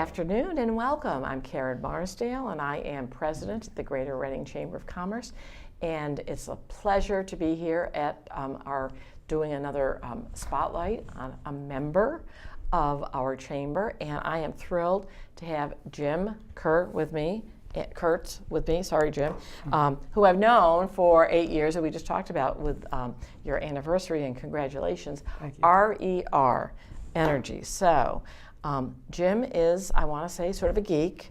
afternoon and welcome. I'm Karen Marsdale and I am President of the Greater Reading Chamber of Commerce, and it's a pleasure to be here at doing another spotlight on a member of our chamber, and I am thrilled to have Jim Kurtz with me, sorry Jim, who I've known for 8 years, and we just talked about with your anniversary, and congratulations. Thank you. RER Energy. So Jim is, I want to say, sort of a geek.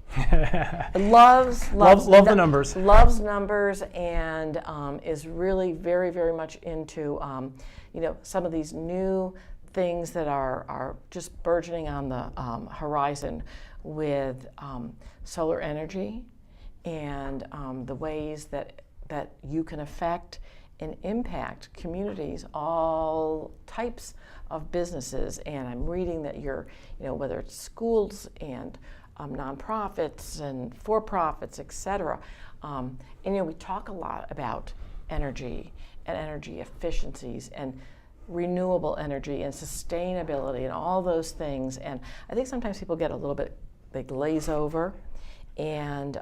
loves the numbers. Loves numbers, and is really very, very much into some of these new things that are just burgeoning on the horizon with solar energy and the ways that you can affect and impact communities, all types of businesses. And I'm reading that you're, whether it's schools and nonprofits and for-profits, et cetera. And we talk a lot about energy and energy efficiencies and renewable energy and sustainability and all those things. And I think sometimes people get a little bit, they glaze over and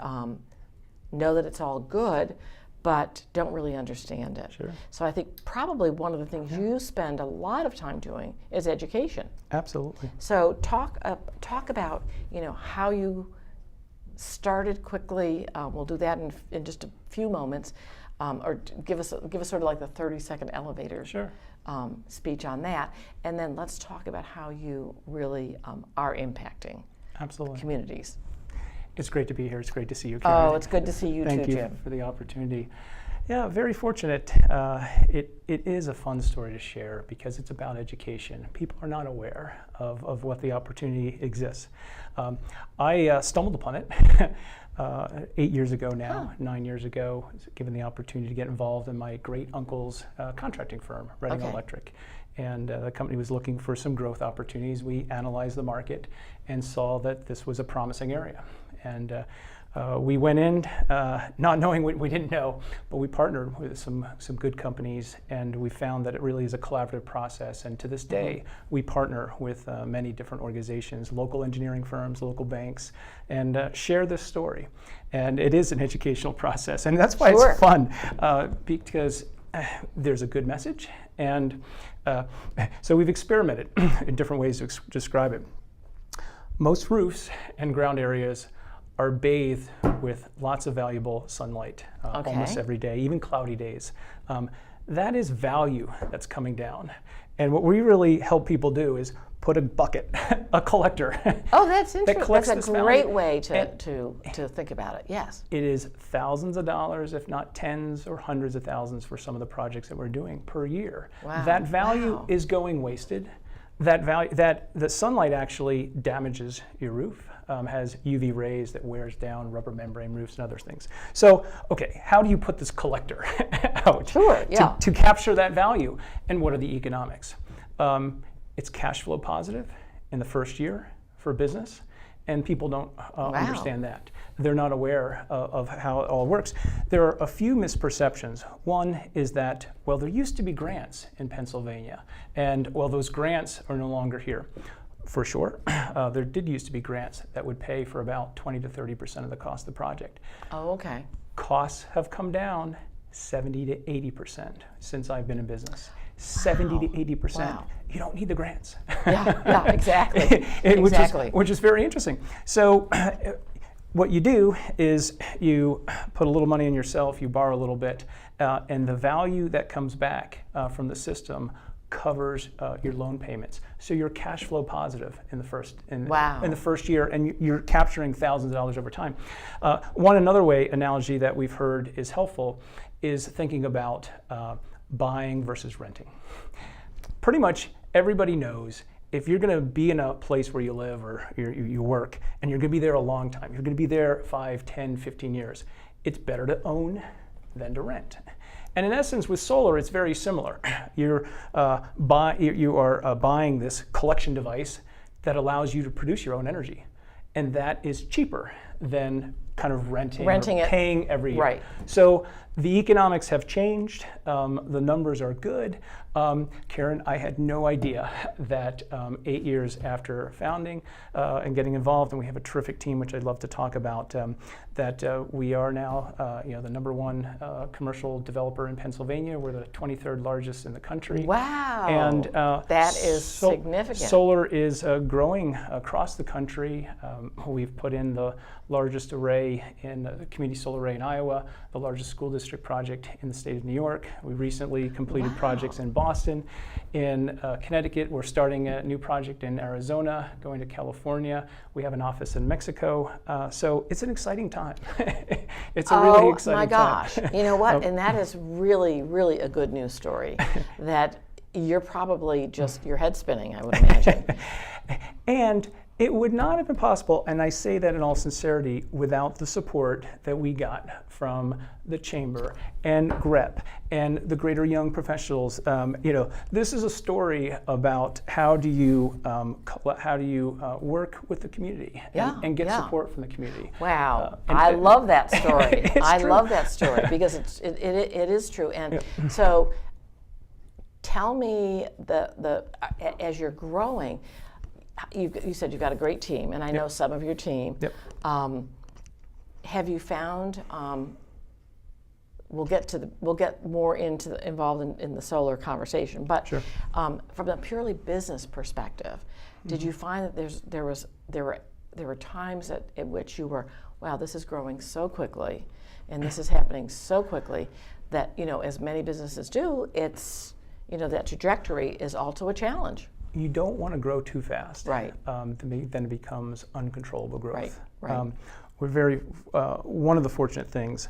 know that it's all good, but don't really understand it. Sure. So I think probably one of the things you spend a lot of time doing is education. Absolutely. So talk about how you started quickly. We'll do that in just a few moments, or give us sort of like the 30-second elevator speech on that, and then let's talk about how you really are impacting communities. It's great to be here. It's great to see you, Karen. Oh, it's good to see you too, Jim. Thank you for the opportunity. Yeah, very fortunate. It is a fun story to share because it's about education. People are not aware of what the opportunity exists. I stumbled upon it 8 years ago now, 9 years ago, given the opportunity to get involved in my great uncle's contracting firm, Reading Electric. And the company was looking for some growth opportunities. We analyzed the market and saw that this was a promising area. And we went in not knowing what we didn't know, but we partnered with some good companies, and we found that it really is a collaborative process. And to this day, we partner with many different organizations, local engineering firms, local banks, and share this story. And it is an educational process, and that's why it's fun, because there's a good message. And so we've experimented in different ways to describe it. Most roofs and ground areas are bathed with lots of valuable sunlight almost every day, even cloudy days. That is value that's coming down. And what we really help people do is put a bucket, a collector. Oh, that's interesting. That's a great way to think about it, yes. It is thousands of dollars, if not tens or hundreds of thousands for some of the projects that we're doing per year. Wow. That value is going wasted. The sunlight actually damages your roof, has UV rays that wears down rubber membrane roofs and other things. So, how do you put this collector out to capture that value? And what are the economics? It's cash flow positive in the first year for business, and people don't understand that. They're not aware of how it all works. There are a few misperceptions. One is that, well, there used to be grants in Pennsylvania, and well, those grants are no longer here. For sure, there did used to be grants that would pay for about 20 to 30% of the cost of the project. Oh, okay. Costs have come down 70 to 80% since I've been in business. 70 to 80%. Wow. You don't need the grants. Yeah, exactly. Which is very interesting. So what you do is you put a little money in yourself, you borrow a little bit, and the value that comes back from the system covers your loan payments. So you're cash flow positive in the first year, and you're capturing thousands of dollars over time. Another analogy that we've heard is helpful is thinking about buying versus renting. Pretty much everybody knows if you're going to be in a place where you live or you work, and you're going to be there a long time, you're going to be there 5, 10, 15 years, it's better to own than to rent. And in essence, with solar, it's very similar. You are buying this collection device that allows you to produce your own energy. And that is cheaper than kind of renting it, paying every year. right. So the economics have changed. The numbers are good. Karen, I had no idea that 8 years after founding and getting involved, and we have a terrific team, which I'd love to talk about, that we are now the #1 commercial developer in Pennsylvania. We're the 23rd largest in the country. Wow. And that is significant. Solar is growing across the country. We've put in the largest array in the community solar array in Iowa, the largest school district project in the state of New York. We recently completed projects in Boston, in Connecticut. We're starting a new project in Arizona, going to California. We have an office in Mexico. So it's an exciting time. It's a really exciting time. Oh my gosh. You know what? And that is really, really a good news story. That you're probably just, your head spinning, I would imagine. And it would not have been possible, and I say that in all sincerity, without the support that we got from the Chamber and GREP and the Greater Young Professionals. This is a story about how do you work with the community and get support from the community. Wow, I love that story. I true. love that story because it is true. And so, tell me as you're growing. You said you've got a great team, and I know some of your team. Yep. Have you found? We'll get more involved in the solar conversation, but sure. From a purely business perspective, did you find that there were times at which you were, wow, this is growing so quickly, and this is happening so quickly that as many businesses do, it's that trajectory is also a challenge. You don't want to grow too fast. Right. Then it becomes uncontrollable growth. Right. We're one of the fortunate things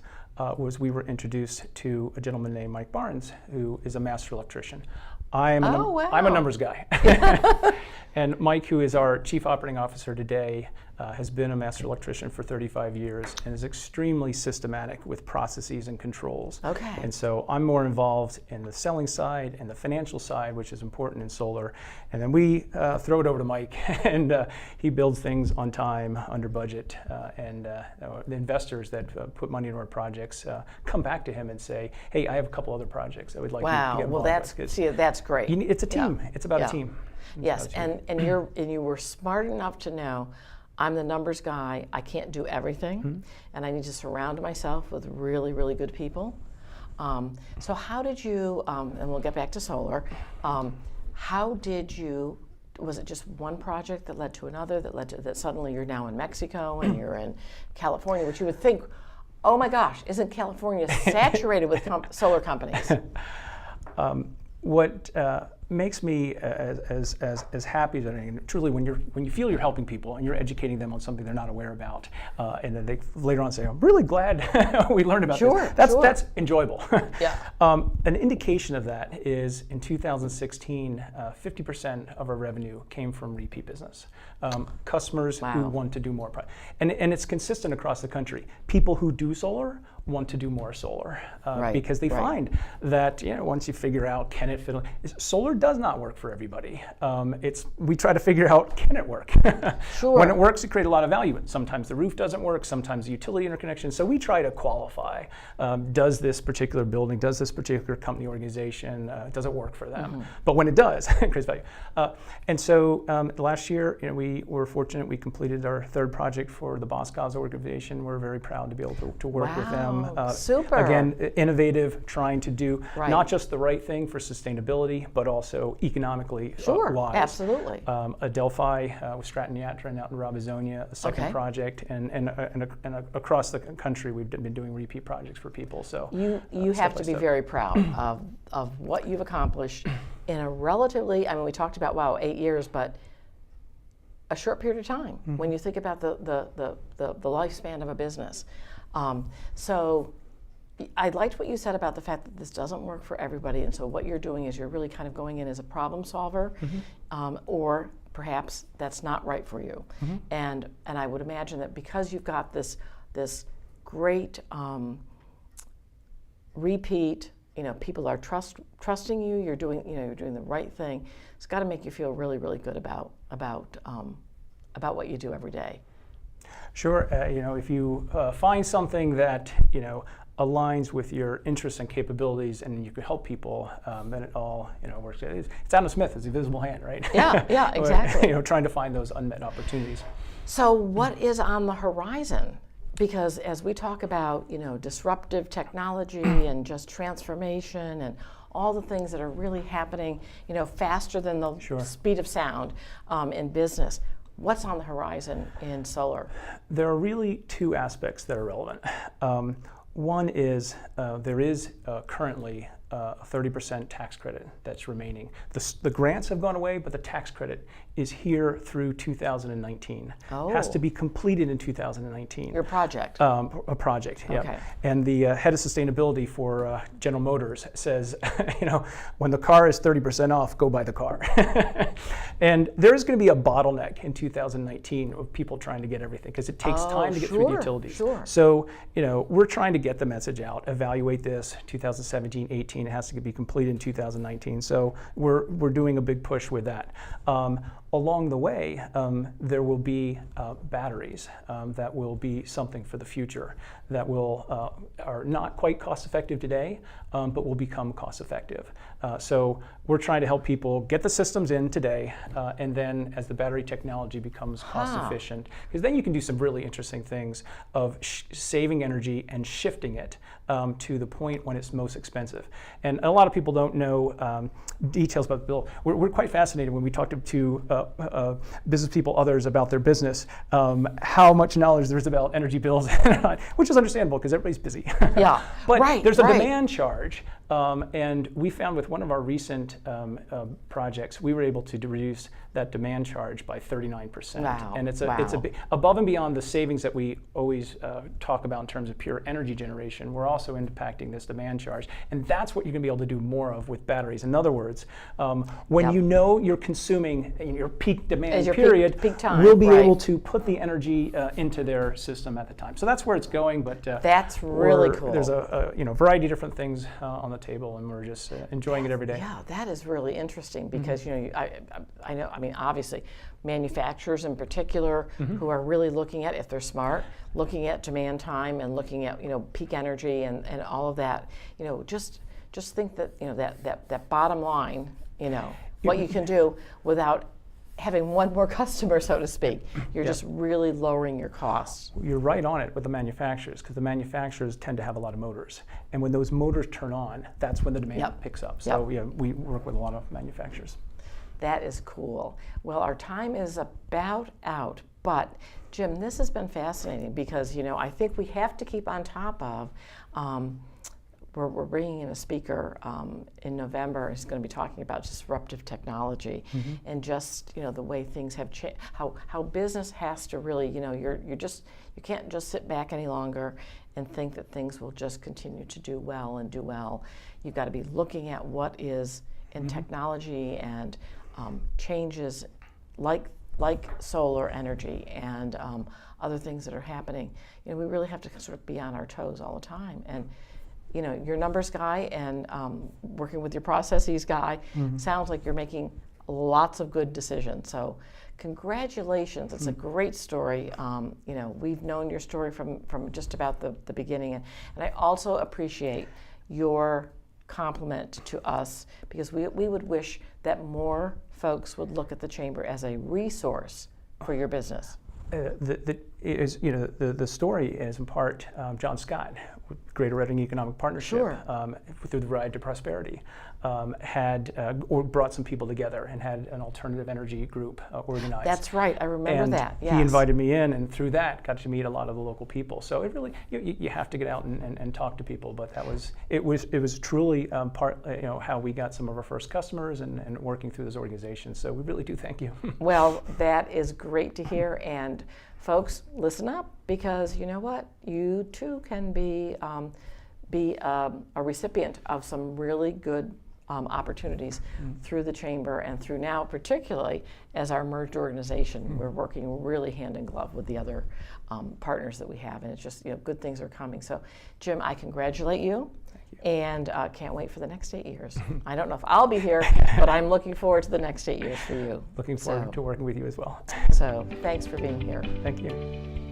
was we were introduced to a gentleman named Mike Barnes, who is a master electrician. I'm a numbers guy. And Mike, who is our chief operating officer today, has been a master electrician for 35 years and is extremely systematic with processes and controls. Okay. And so I'm more involved in the selling side and the financial side, which is important in solar. And then we throw it over to Mike, and he builds things on time, under budget. And the investors that put money into our projects come back to him and say, "Hey, I have a couple other projects I would like you to get involved with." That's great. It's a team. It's about a team. Yes, and you were smart enough to know, I'm the numbers guy. I can't do everything, and I need to surround myself with really, really good people. So how did you? And we'll get back to solar. How did you? Was it just one project that led to another that suddenly you're now in Mexico and you're in California, which you would think, oh my gosh, isn't California saturated with solar companies? What makes me as happy as anything, truly, when you feel you're helping people and you're educating them on something they're not aware about, and then they later on say, "I'm really glad we learned about this." That's enjoyable. Yeah. An indication of that is in 2016, 50% of our revenue came from repeat business. Customers who want to do more, and it's consistent across the country. People who do solar want to do more solar because they find that once you figure out can it fit, solar does not work for everybody. We try to figure out, can it work? Sure. When it works, it creates a lot of value. Sometimes the roof doesn't work. Sometimes the utility interconnection. So we try to qualify. Does this particular building, does this particular company organization, does it work for them? But when it does, it creates value. And so last year, we were fortunate. We completed our third project for the Boscov's organization. We're very proud to be able to work with them. Super. Again, innovative, trying to do not just the right thing for sustainability, but also economically wise. Absolutely. Adelphi with Stratton Yatran out in Robizonia, a second project, and across the country we've been doing repeat projects for people. So you have to be very proud of what you've accomplished in a relatively, we talked about 8 years, but a short period of time when you think about the lifespan of a business. So I liked what you said about the fact that this doesn't work for everybody, and so what you're doing is you're really kind of going in as a problem solver, or perhaps that's not right for you. And I would imagine that because you've got this great repeat, people are trusting you. You're doing the right thing. It's got to make you feel really, really good about what you do every day. Sure. If you find something that aligns with your interests and capabilities, and you can help people, then it all works. It's Adam Smith, it's a visible hand, right? Yeah, exactly. Trying to find those unmet opportunities. So what is on the horizon? Because as we talk about disruptive technology and just transformation and all the things that are really happening faster than the speed of sound in business, what's on the horizon in solar? There are really two aspects that are relevant. One is there is currently a 30% tax credit that's remaining. The grants have gone away, but the tax credit is here through 2019. Oh. Has to be completed in 2019. Your project? A project, yeah. Okay. And the head of sustainability for General Motors says, when the car is 30% off, go buy the car. And there's going to be a bottleneck in 2019 of people trying to get everything, because it takes time to get through the utilities. Sure. So, we're trying to get the message out, evaluate this 2017, 18. It has to be completed in 2019. So we're doing a big push with that. Along the way, there will be batteries that will be something for the future that are not quite cost effective today, but will become cost effective. So we're trying to help people get the systems in today, and then as the battery technology becomes cost efficient, because then you can do some really interesting things of saving energy and shifting it to the point when it's most expensive. And a lot of people don't know details about the bill. We're quite fascinated when we talk to business people, others about their business, how much knowledge there is about energy bills, which is understandable because everybody's busy. Yeah, but there's a demand charge, and we found with one of our recent projects, we were able to reduce that demand charge by 39%. Wow. And it's a big, above and beyond the savings that we always talk about in terms of pure energy generation. We're also impacting this demand charge, and that's what you're going to be able to do more of with batteries. In other words, when you're consuming in your peak demand period, peak time, we'll be able to put the energy into their system at the time. So that's where it's going. But that's really cool. There's a variety of different things on the table, and we're just enjoying it every day. Yeah, that is really interesting because I know. I mean, obviously, manufacturers in particular who are really looking at, if they're smart, looking at demand time and looking at peak energy and all of that. Just think that that bottom line, what you can do without having one more customer, so to speak. You're just really lowering your costs. You're right on it with the manufacturers, because the manufacturers tend to have a lot of motors. And when those motors turn on, that's when the demand picks up. So we work with a lot of manufacturers. That is cool. Well, our time is about out, but Jim, this has been fascinating because, I think we have to keep on top of, we're bringing in a speaker in November. He's going to be talking about disruptive technology and just the way things have changed. How business has to really you can't just sit back any longer and think that things will just continue to do well. You've got to be looking at what is in technology and changes like solar energy and other things that are happening. We really have to sort of be on our toes all the time. And your numbers guy and working with your processes guy sounds like you're making lots of good decisions. So congratulations. It's a great story. We've known your story from just about the beginning. And I also appreciate your compliment to us because we would wish that more folks would look at the Chamber as a resource for your business. The story is in part John Scott, Greater Reading Economic Partnership, through the Ride to Prosperity, had or brought some people together and had an alternative energy group organized. That's right, I remember that. Yes. He invited me in, and through that, got to meet a lot of the local people. So it really, you have to get out and talk to people. But it was truly part, how we got some of our first customers and working through those organizations. So we really do thank you. Well, that is great to hear, and folks, listen up, because you know what? You too can be a recipient of some really good opportunities through the Chamber and through now, particularly as our merged organization. We're working really hand in glove with the other partners that we have, and it's just good things are coming. So, Jim, I congratulate you. And can't wait for the next 8 years. I don't know if I'll be here, but I'm looking forward to the next 8 years for you. Looking forward to working with you as well. So thanks for being here. Thank you.